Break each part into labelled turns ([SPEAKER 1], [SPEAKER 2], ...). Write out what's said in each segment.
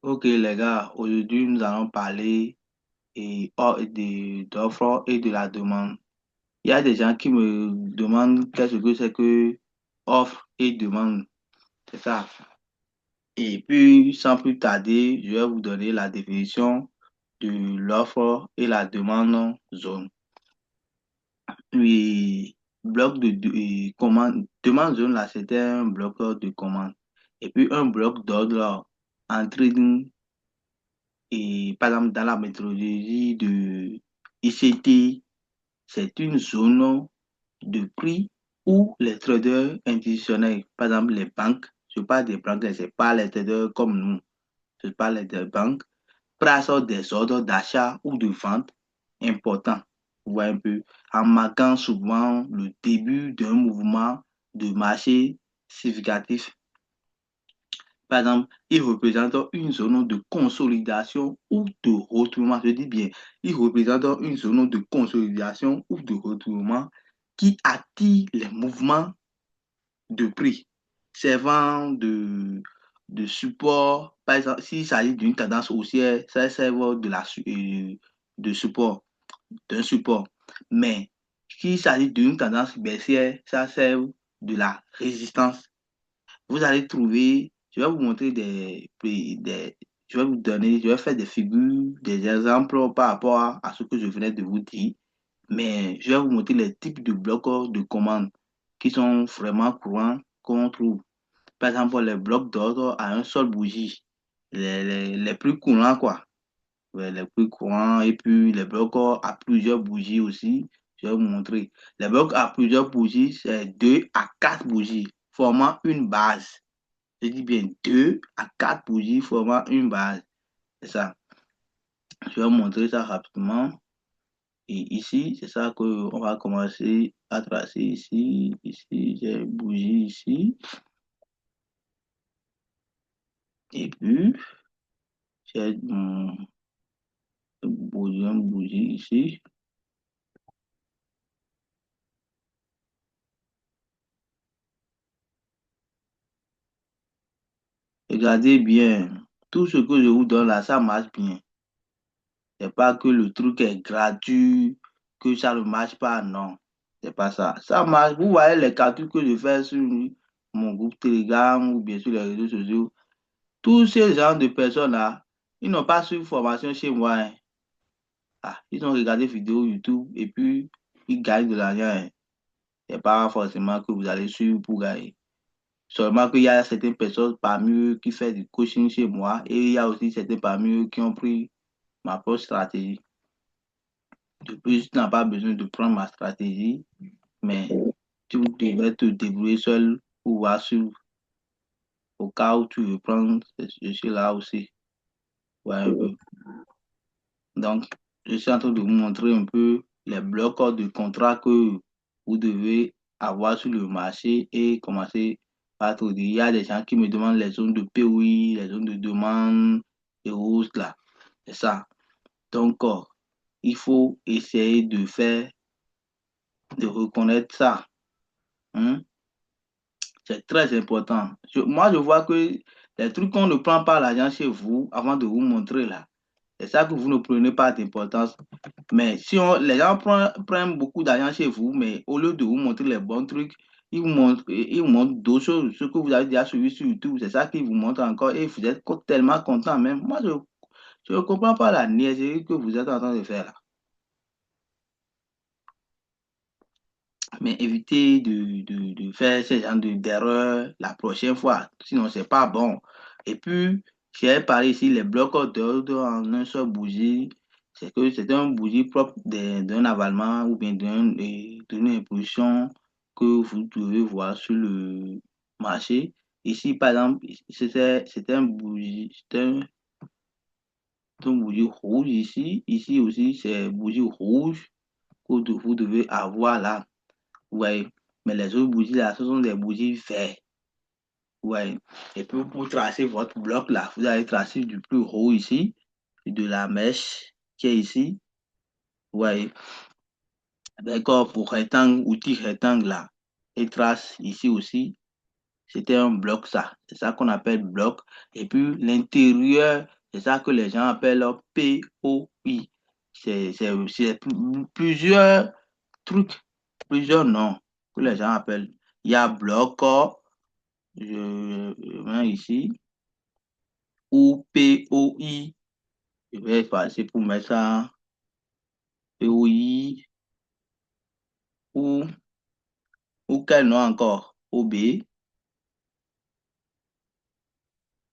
[SPEAKER 1] Ok les gars, aujourd'hui nous allons parler d'offres et de la demande. Il y a des gens qui me demandent qu'est-ce que c'est que offre et demande, c'est ça. Et puis sans plus tarder, je vais vous donner la définition de l'offre et la demande zone. Oui, commande, demande zone là, c'était un bloc de commande. Et puis un bloc d'ordre là, en trading. Et par exemple, dans la méthodologie de ICT, c'est une zone de prix où les traders institutionnels, par exemple les banques, je parle des banques, ce n'est pas les traders comme nous, je parle des banques, placent des ordres d'achat ou de vente importants. Vous voyez un peu, en marquant souvent le début d'un mouvement de marché significatif. Par exemple, il représente une zone de consolidation ou de retournement. Je dis bien, il représente une zone de consolidation ou de retournement qui attire les mouvements de prix, servant de support. Par exemple, s'il s'agit d'une tendance haussière, ça sert de support, d'un support. Mais s'il s'agit d'une tendance baissière, ça sert de la résistance. Vous allez trouver, je vais vous montrer je vais vous donner, je vais faire des figures, des exemples par rapport à ce que je venais de vous dire, mais je vais vous montrer les types de blocs de commandes qui sont vraiment courants qu'on trouve. Par exemple, les blocs d'ordre à un seul bougie, les plus courants, quoi. Ouais, les plus courants, et puis les blocs à plusieurs bougies aussi, je vais vous montrer. Les blocs à plusieurs bougies, c'est 2 à 4 bougies, formant une base. Je dis bien 2 à 4 bougies formant une base. C'est ça. Je vais vous montrer ça rapidement. Et ici, c'est ça qu'on va commencer à tracer ici. Ici, j'ai une bougie ici. Et puis, j'ai une bougie ici. Regardez bien. Tout ce que je vous donne là, ça marche bien. C'est pas que le truc est gratuit, que ça ne marche pas. Non, c'est pas ça. Ça marche. Vous voyez les calculs que je fais sur mon groupe Telegram ou bien sur les réseaux sociaux. Tous ces gens de personnes-là, ils n'ont pas suivi formation chez moi, hein. Ah, ils ont regardé vidéo YouTube et puis ils gagnent de l'argent, hein. C'est pas forcément que vous allez suivre pour gagner. Seulement qu'il y a certaines personnes parmi eux qui font du coaching chez moi et il y a aussi certains parmi eux qui ont pris ma propre stratégie. De plus, tu n'as pas besoin de prendre ma stratégie, mais tu devrais te débrouiller seul pour voir suivre. Au cas où tu veux prendre, je suis là aussi. Ouais, un peu. Donc, je suis en train de vous montrer un peu les blocs de contrat que vous devez avoir sur le marché et commencer à trader. Il y a des gens qui me demandent les zones de POI, les zones de demande et autres là. C'est ça. Donc, il faut essayer de reconnaître ça, hein. C'est très important. Moi, je vois que les trucs qu'on ne prend pas l'argent chez vous avant de vous montrer là, c'est ça que vous ne prenez pas d'importance. Mais si les gens prennent beaucoup d'argent chez vous, mais au lieu de vous montrer les bons trucs, ils vous montrent d'autres choses, ce que vous avez déjà suivi sur YouTube. C'est ça qu'ils vous montrent encore et vous êtes tellement content même. Moi, je ne comprends pas la niaiserie que vous êtes en train de faire là. Mais évitez de faire ce genre d'erreur la prochaine fois, sinon c'est pas bon. Et puis, j'ai parlé ici, les blocs d'ordre en un seul bougie, c'est que c'est un bougie propre d'un avalement ou bien d'une impulsion que vous devez voir sur le marché. Ici, par exemple, c'était un bougie rouge ici. Ici aussi, c'est bougie rouge que vous devez avoir là. Ouais, mais les autres bougies là, ce sont des bougies vertes. Ouais. Et puis pour tracer votre bloc là, vous allez tracer du plus haut ici, de la mèche qui est ici. Ouais. D'accord, pour rectangle, outil rectangle là. Et trace ici aussi. C'était un bloc, ça. C'est ça qu'on appelle bloc. Et puis l'intérieur, c'est ça que les gens appellent POI. C'est plusieurs trucs, plusieurs noms que les gens appellent. Il y a bloc, je mets ici, ou POI. Je vais passer pour mettre ça, POI, ou, ou quel nom encore? OB,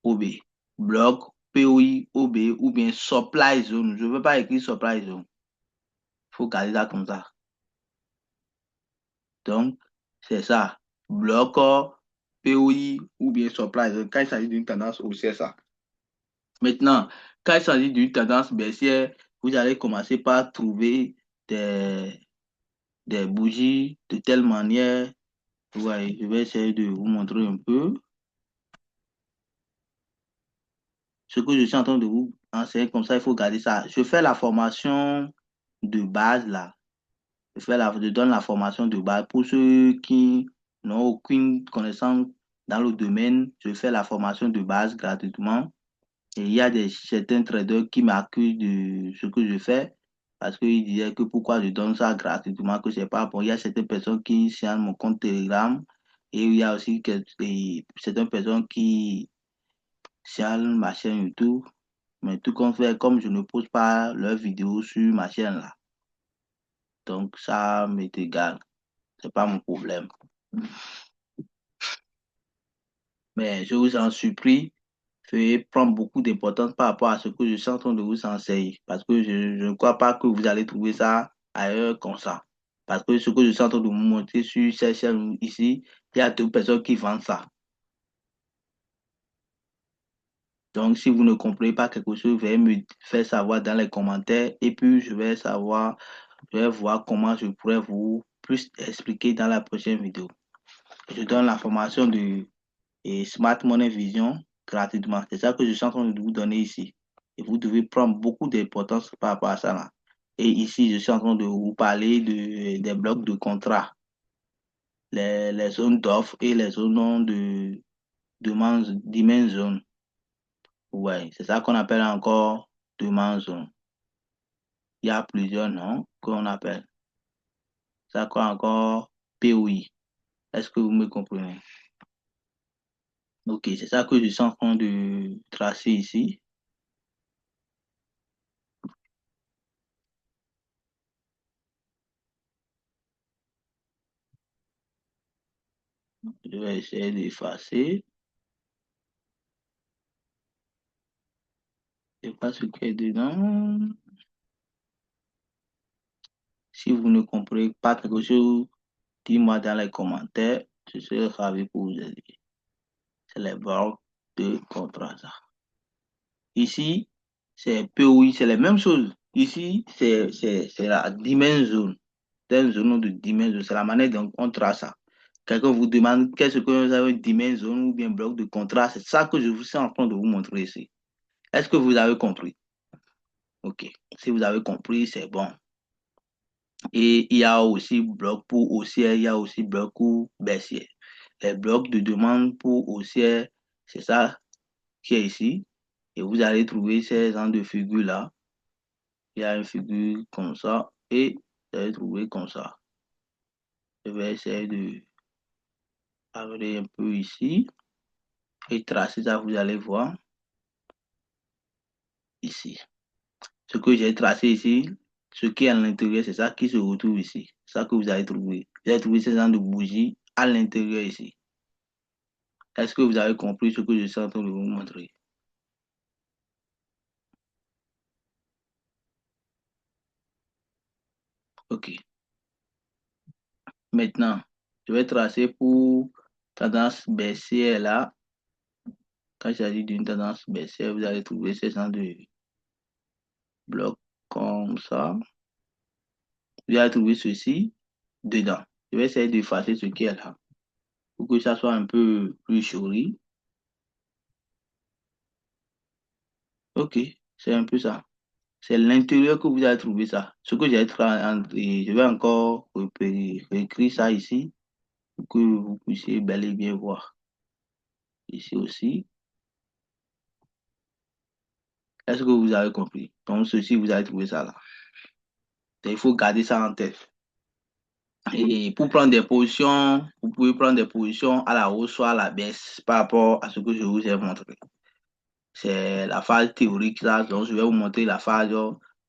[SPEAKER 1] OB. Bloc, POI, OB, ou bien supply zone. Je ne veux pas écrire supply zone. Il faut garder ça comme ça. Donc, c'est ça. Bloc, POI ou bien supply zone. Quand il s'agit d'une tendance haussière, ça. Maintenant, quand il s'agit d'une tendance baissière, vous allez commencer par trouver des, des bougies de telle manière. Ouais, je vais essayer de vous montrer un peu ce que je suis en train de vous enseigner. Comme ça, il faut garder ça. Je fais la formation de base là. Je donne la formation de base pour ceux qui n'ont aucune connaissance dans le domaine. Je fais la formation de base gratuitement. Et il y a certains traders qui m'accusent de ce que je fais parce qu'ils disaient que pourquoi je donne ça gratuitement, que c'est pas bon. Il y a certaines personnes qui signent mon compte Telegram et il y a aussi certaines personnes qui signent ma chaîne YouTube. Mais tout compte fait, comme je ne pose pas leurs vidéos sur ma chaîne là, donc ça m'est égal. C'est pas mon problème. Mais je vous en supplie, veuillez prendre beaucoup d'importance par rapport à ce que je suis en train de vous enseigner. Parce que je ne crois pas que vous allez trouver ça ailleurs comme ça. Parce que ce que je suis en train de vous montrer sur cette chaîne ici, il y a deux personnes qui vendent ça. Donc, si vous ne comprenez pas quelque chose, veuillez me faire savoir dans les commentaires et puis je vais voir comment je pourrais vous plus expliquer dans la prochaine vidéo. Je donne la formation de Smart Money Vision gratuitement. C'est ça que je suis en train de vous donner ici. Et vous devez prendre beaucoup d'importance par rapport à ça là. Et ici, je suis en train de vous parler des blocs de contrat, les zones d'offres et les zones de demande, demand zone. Ouais, c'est ça qu'on appelle encore demand zone. Il y a plusieurs noms qu'on appelle. Ça quoi encore POI. Est-ce que vous me comprenez? Ok, c'est ça que je suis en train de tracer ici. Je vais essayer d'effacer. Je sais pas ce qu'il y a dedans. Si vous ne comprenez pas quelque chose, dites-moi dans les commentaires. Je serai ravi pour vous aider. C'est les blocs de contrat, ça. Ici, c'est POI, c'est la même chose. Ici, c'est la dimension. C'est une zone de dimension. C'est la manière dont on trace ça. Quelqu'un vous demande qu'est-ce que vous avez une dimension ou bien bloc de contrat. C'est ça que je vous suis en train de vous montrer ici. Est-ce que vous avez compris? OK. Si vous avez compris, c'est bon. Et il y a aussi bloc pour haussière, il y a aussi bloc pour baissière. Les blocs de demande pour haussière, c'est ça qui est ici. Et vous allez trouver ces genres de figures-là. Il y a une figure comme ça et vous allez trouver comme ça. Je vais essayer de parler un peu ici et tracer ça, vous allez voir ici. Ce que j'ai tracé ici, ce qui est à l'intérieur, c'est ça qui se retrouve ici. C'est ça que vous allez trouver. Vous allez trouver ces genres de bougies à l'intérieur ici. Est-ce que vous avez compris ce que je suis en train de vous montrer? OK. Maintenant, je vais tracer pour tendance baissière là. Quand il s'agit d'une tendance baissière, vous allez trouver ces genres de blocs comme ça. Vous allez trouver ceci dedans. Je vais essayer d'effacer ce qui est là pour que ça soit un peu plus joli. OK, c'est un peu ça. C'est l'intérieur que vous allez trouver ça. Ce que j'ai et je vais encore réécrire ça ici pour que vous puissiez bel et bien voir. Ici aussi. Est-ce que vous avez compris? Donc, ceci, vous avez trouvé ça là. Il faut garder ça en tête. Et pour prendre des positions, vous pouvez prendre des positions à la hausse ou à la baisse par rapport à ce que je vous ai montré. C'est la phase théorique là, donc je vais vous montrer la phase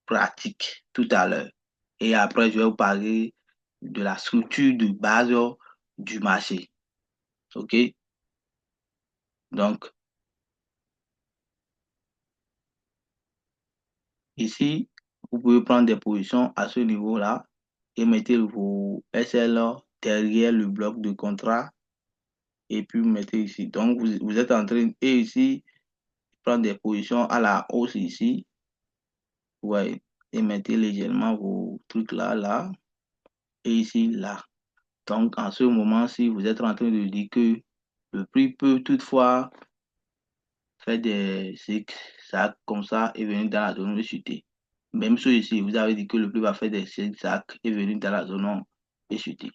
[SPEAKER 1] pratique tout à l'heure. Et après, je vais vous parler de la structure de base du marché. OK? Donc, ici, vous pouvez prendre des positions à ce niveau-là et mettez vos SL derrière le bloc de contrat et puis vous mettez ici. Donc, vous êtes en train, et ici, prendre des positions à la hausse ici. Ouais, et mettez légèrement vos trucs là, là, et ici, là. Donc, en ce moment-ci, vous êtes en train de dire que le prix peut toutefois faire des zigzags comme ça et venir dans la zone de chuter. Même chose ici, vous avez dit que le prix va faire des zigzags et venir dans la zone de chuter.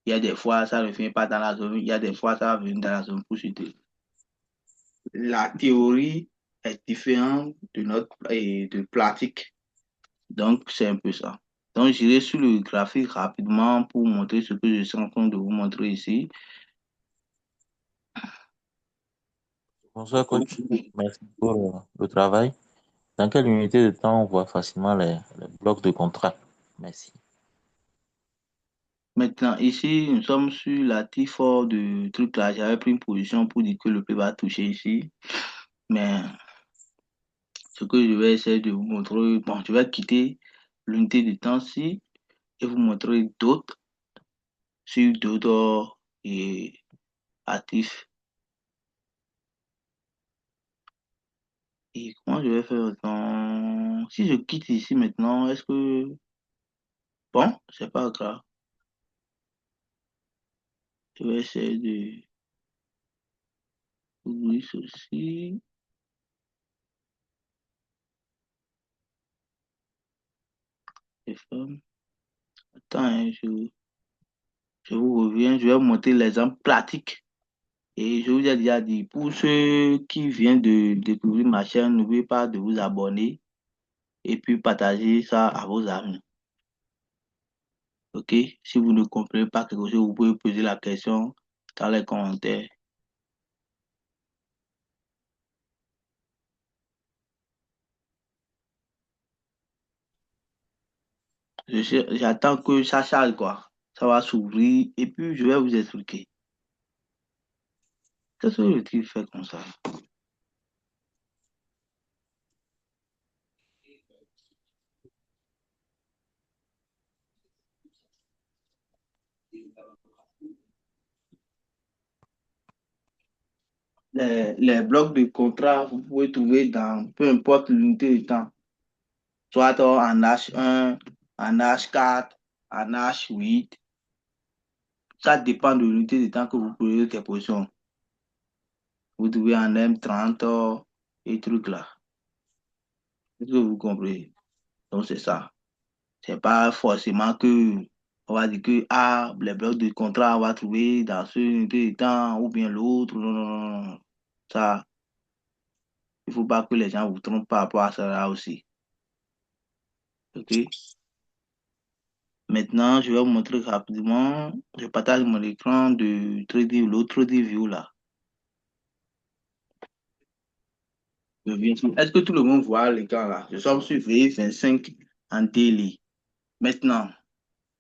[SPEAKER 1] Il y a des fois, ça ne vient pas dans la zone, il y a des fois, ça va venir dans la zone pour chuter. La théorie est différente de notre de pratique. Donc, c'est un peu ça. Donc, j'irai sur le graphique rapidement pour montrer ce que je suis en train de vous montrer ici.
[SPEAKER 2] Bonsoir, coach. Merci pour le travail. Dans quelle unité de temps on voit facilement les blocs de contrat? Merci.
[SPEAKER 1] Maintenant, ici, nous sommes sur la T4 de truc là. J'avais pris une position pour dire que le prix va toucher ici. Mais ce que je vais essayer de vous montrer, bon, je vais quitter l'unité de temps-ci et vous montrer d'autres sur d'autres actifs. Et comment je vais faire dans... Si je quitte ici maintenant, est-ce que... Bon, c'est pas grave. Je vais essayer de ouvrir ceci. Et ferme. Attends, hein, je vous reviens. Je vais vous montrer l'exemple pratique. Et je vous ai déjà dit, pour ceux qui viennent de découvrir ma chaîne, n'oubliez pas de vous abonner et puis partager ça à vos amis. OK? Si vous ne comprenez pas quelque chose, vous pouvez poser la question dans les commentaires. J'attends que ça charge, quoi. Ça va s'ouvrir et puis je vais vous expliquer. Qu'est-ce que le truc fait comme ça? Les blocs de contrat, vous pouvez trouver dans peu importe l'unité de temps, soit en H1, en H4, en H8. Ça dépend de l'unité de temps que vous prenez tes positions. Vous trouvez en M30 et trucs là. Est-ce que vous comprenez? Donc c'est ça. C'est pas forcément que on va dire que les blocs de contrat, on va trouver dans ce unité de temps ou bien l'autre. Non, non, non, non, non. Ça, il faut pas que les gens vous trompent par rapport à ça là aussi. OK? Maintenant, je vais vous montrer rapidement. Je partage mon écran de l'autre view là. Est-ce que tout le monde voit l'écran là? Je suis sur V25 en télé. Maintenant,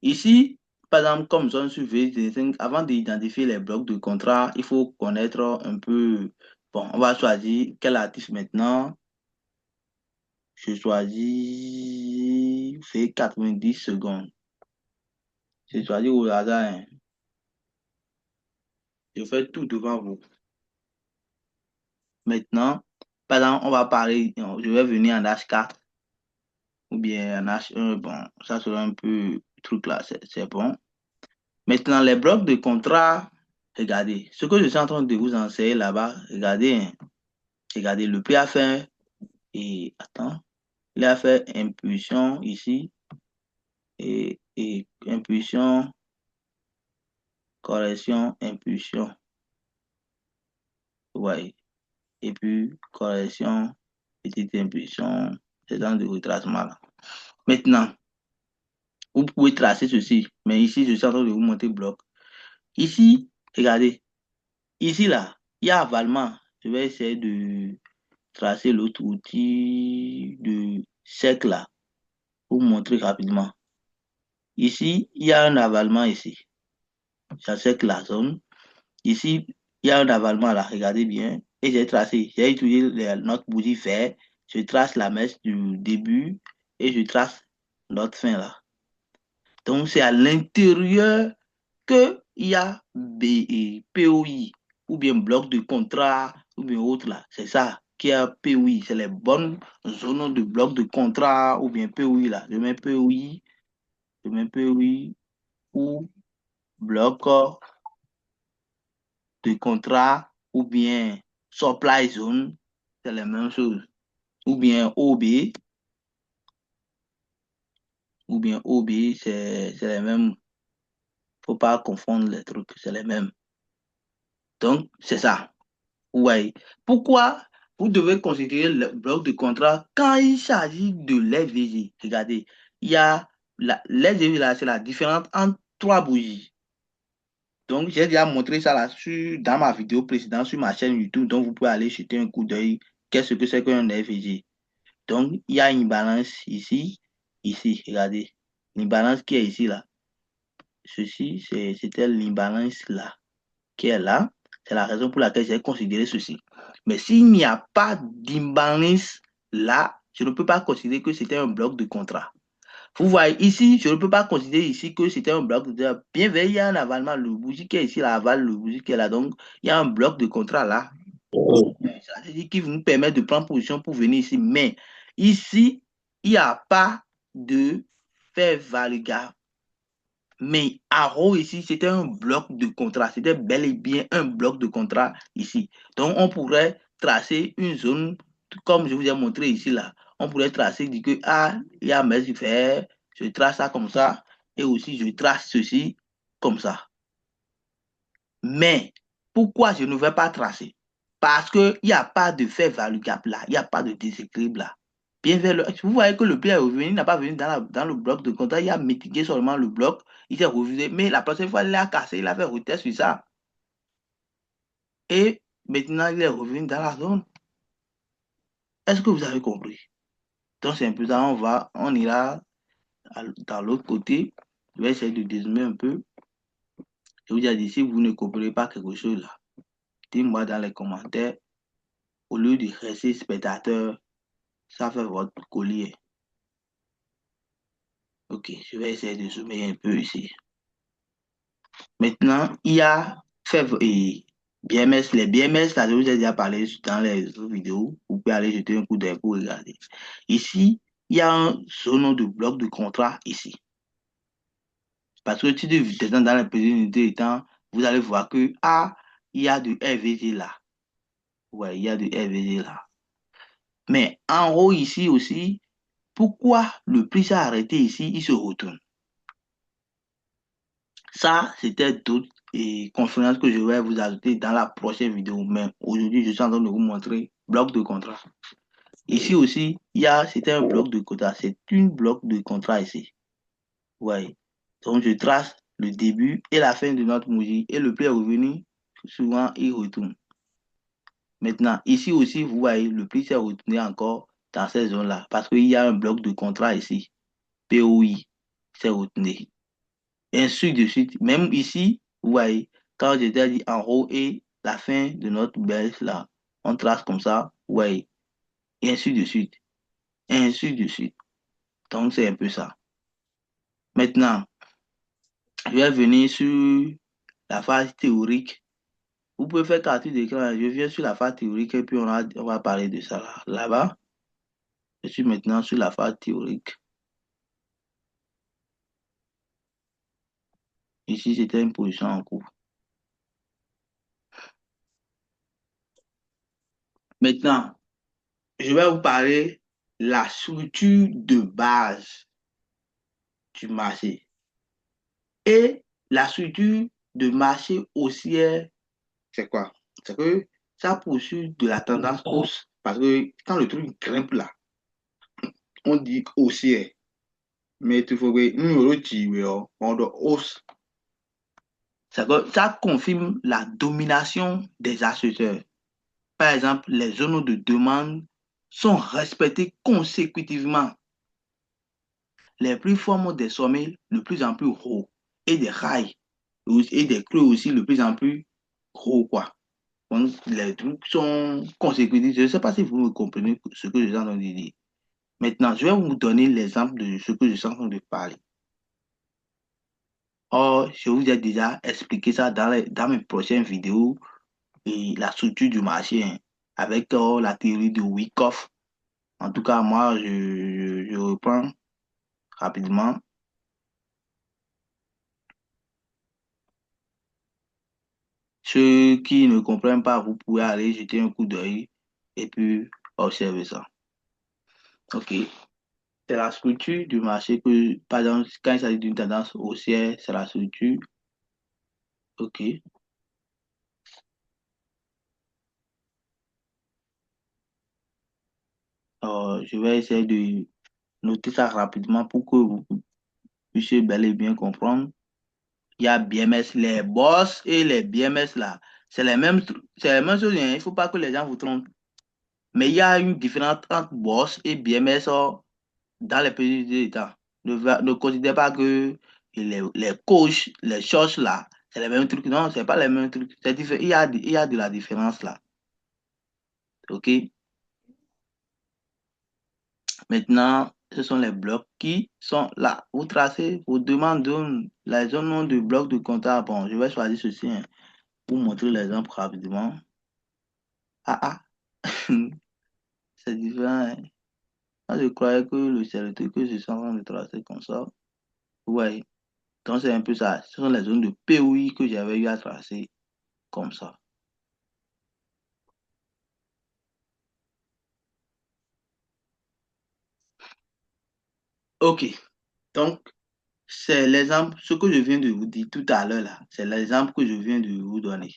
[SPEAKER 1] ici, par exemple, comme nous sommes sur V25, avant d'identifier les blocs de contrat, il faut connaître un peu. Bon, on va choisir quel actif maintenant. Je choisis V90 secondes. Je choisis au hasard, hein. Je fais tout devant vous. Maintenant, par exemple, on va parler, je vais venir en H4 ou bien en H1. Bon, ça sera un peu truc là, c'est bon. Maintenant, les blocs de contrat, regardez, ce que je suis en train de vous enseigner là-bas, regardez, hein. Regardez, le prix a fait, et attends, il a fait impulsion ici, et impulsion, correction, impulsion. Ouais. Et puis, correction, petite impulsion, c'est dans de retracement là. Maintenant, vous pouvez tracer ceci, mais ici, je suis en train de vous montrer le bloc. Ici, regardez, ici là, il y a avalement. Je vais essayer de tracer l'autre outil de cercle là, pour vous montrer rapidement. Ici, il y a un avalement ici. Ça cercle la zone. Ici, il y a un avalement là, regardez bien. Et j'ai tracé, j'ai utilisé notre bougie vert. Je trace la mèche du début et je trace notre fin là. Donc, c'est à l'intérieur qu'il y a POI, ou bien bloc de contrat, ou bien autre là. C'est ça qui a POI. C'est les bonnes zones de bloc de contrat, ou bien POI là. Je mets POI ou bloc de contrat, ou bien supply zone, c'est la même chose. Ou bien OB, c'est les mêmes. Faut pas confondre les trucs, c'est les mêmes. Donc, c'est ça. Ouais. Pourquoi vous devez considérer le bloc de contrat quand il s'agit de l'FVG? Regardez, il y a l'FVG là, c'est la différence entre trois bougies. Donc, j'ai déjà montré ça là dans ma vidéo précédente sur ma chaîne YouTube. Donc, vous pouvez aller jeter un coup d'œil. Qu'est-ce que c'est qu'un FVG? Donc, il y a une balance ici, ici. Regardez, l'imbalance qui est ici là. Ceci, c'était l'imbalance là, qui est là. C'est la raison pour laquelle j'ai considéré ceci. Mais s'il n'y a pas d'imbalance là, je ne peux pas considérer que c'était un bloc de contrat. Vous voyez ici, je ne peux pas considérer ici que c'était un bloc de contrat. Bien vrai, il y a un avalement, le bougie qui est ici, l'aval, le bougie qui est là. Donc, il y a un bloc de contrat là. Ça veut dire qu'il nous permet de prendre position pour venir ici. Mais ici, il n'y a pas de fait validable. Mais Arrow ici, c'était un bloc de contrat. C'était bel et bien un bloc de contrat ici. Donc, on pourrait tracer une zone, comme je vous ai montré ici, là. On pourrait tracer, dire que, ah, il y a mes faire, je trace ça comme ça, et aussi je trace ceci comme ça. Mais, pourquoi je ne vais pas tracer? Parce qu'il n'y a pas de fait valable là, il n'y a pas de déséquilibre là. Bien vers vous voyez que le player est revenu, il n'a pas venu dans le bloc de contact, il a mitigé seulement le bloc, il s'est revenu, mais la prochaine fois, il l'a cassé, il a fait retest sur ça. Et maintenant, il est revenu dans la zone. Est-ce que vous avez compris? Donc, c'est un peu ça, on ira dans l'autre côté. Je vais essayer de dézoomer un peu. Je vous ai dit, si vous ne comprenez pas quelque chose là, dites-moi dans les commentaires, au lieu de rester spectateur, ça fait votre collier. Ok, je vais essayer de zoomer un peu ici. Maintenant, il y a et BMS. Les BMS, là, je vous ai déjà parlé dans les autres vidéos. Vous pouvez aller jeter un coup d'œil pour regarder. Ici, il y a un zone de bloc de contrat ici. Parce que si vous êtes dans les petites unités étant, vous allez voir que, ah, il y a du RVG là. Ouais, il y a du RVG là. Mais en haut ici aussi, pourquoi le prix s'est arrêté ici, il se retourne? Ça, c'était d'autres conférences que je vais vous ajouter dans la prochaine vidéo. Mais aujourd'hui, je suis en train de vous montrer bloc de contrat. Ici aussi, c'était un bloc de contrat. C'est une bloc de contrat ici. Ouais. Donc, je trace le début et la fin de notre musique. Et le prix est revenu. Souvent, il retourne. Maintenant, ici aussi, vous voyez, le prix s'est retourné encore dans cette zone-là. Parce qu'il y a un bloc de contrat ici. POI s'est retourné. Et ainsi de suite. Même ici, vous voyez, quand j'étais dit en haut et la fin de notre base là, on trace comme ça, vous voyez, et ainsi de suite. Et ainsi de suite. Donc, c'est un peu ça. Maintenant, je vais venir sur la phase théorique. Vous pouvez faire capture d'écran. Je viens sur la phase théorique et puis on va parler de ça là. Là-bas, je suis maintenant sur la phase théorique. Ici, c'était une position en cours. Maintenant, je vais vous parler de la structure de base du marché. Et la structure de marché haussière, c'est quoi? C'est que ça poursuit de la tendance hausse. Parce que quand le truc grimpe là, on dit haussière. Mais il faut que nous, on doit hausse. Ça confirme la domination des acheteurs. Par exemple, les zones de demande sont respectées consécutivement. Les prix forment des sommets de plus en plus hauts et des rails et des creux aussi de plus en plus gros, quoi. Donc, les trucs sont consécutifs. Je ne sais pas si vous me comprenez ce que je suis en train de dire. Maintenant, je vais vous donner l'exemple de ce que je suis en train de parler. Or, je vous ai déjà expliqué ça dans mes prochaines vidéos et la structure du marché, hein, avec la théorie de Wyckoff. En tout cas, moi, je reprends rapidement. Ceux qui ne comprennent pas, vous pouvez aller jeter un coup d'œil et puis observer ça. OK. C'est la structure du marché que, par exemple, quand il s'agit d'une tendance haussière, c'est la structure. OK. Je vais essayer de noter ça rapidement pour que vous puissiez bel et bien comprendre. Il y a BMS, les boss et les BMS là. C'est les mêmes choses, hein. Il ne faut pas que les gens vous trompent. Mais il y a une différence entre boss et BMS dans les pays d'État. Ne considère pas que les coachs, les choses là, c'est les mêmes trucs. Non, c'est pas les mêmes trucs. Il y a de la différence là. OK? Maintenant, ce sont les blocs qui sont là. Vous tracez, vous demandez les zones de blocs de compta. Bon, je vais choisir ceci, hein, pour montrer l'exemple rapidement. Ah, ah, c'est différent, hein. Moi, je croyais que c'est le truc que je suis en train de tracer comme ça. Ouais, donc c'est un peu ça. Ce sont les zones de POI que j'avais eu à tracer comme ça. OK, donc c'est l'exemple, ce que je viens de vous dire tout à l'heure là, c'est l'exemple que je viens de vous donner.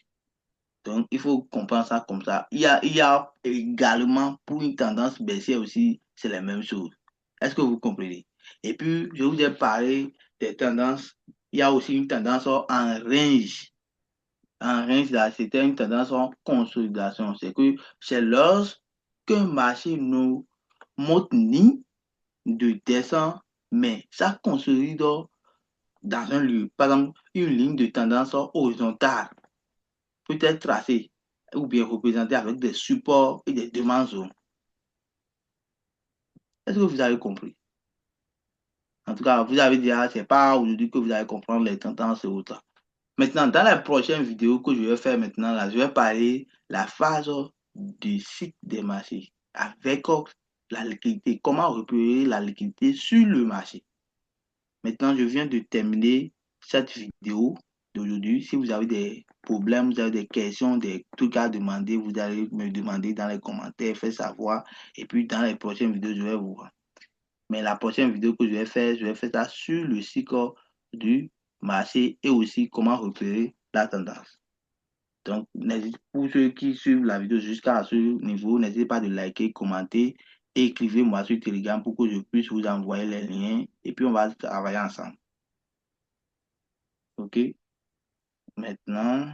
[SPEAKER 1] Donc, il faut comprendre ça comme ça. Il y a également pour une tendance baissière aussi, c'est la même chose. Est-ce que vous comprenez? Et puis, je vous ai parlé des tendances. Il y a aussi une tendance en range. En range, là, c'était une tendance en consolidation. C'est lorsqu'un marché ne monte ni de descend, mais ça consolide dans un lieu. Par exemple, une ligne de tendance horizontale peut être tracée ou bien représentée avec des supports et des demandes zones. Est-ce que vous avez compris? En tout cas, vous avez dit, ah, c'est pas aujourd'hui que vous allez comprendre les tendances et autres. Maintenant, dans la prochaine vidéo que je vais faire maintenant, là, je vais parler de la phase du cycle des marchés avec la liquidité, comment repérer la liquidité sur le marché. Maintenant, je viens de terminer cette vidéo d'aujourd'hui. Si vous avez des problèmes, vous avez des questions, des trucs à demander, vous allez me demander dans les commentaires, faites savoir. Et puis, dans les prochaines vidéos, je vais vous voir. Mais la prochaine vidéo que je vais faire ça sur le cycle du marché et aussi comment repérer la tendance. Donc, pour ceux qui suivent la vidéo jusqu'à ce niveau, n'hésitez pas de liker, commenter et écrivez-moi sur Telegram pour que je puisse vous envoyer les liens et puis on va travailler ensemble. OK? Maintenant,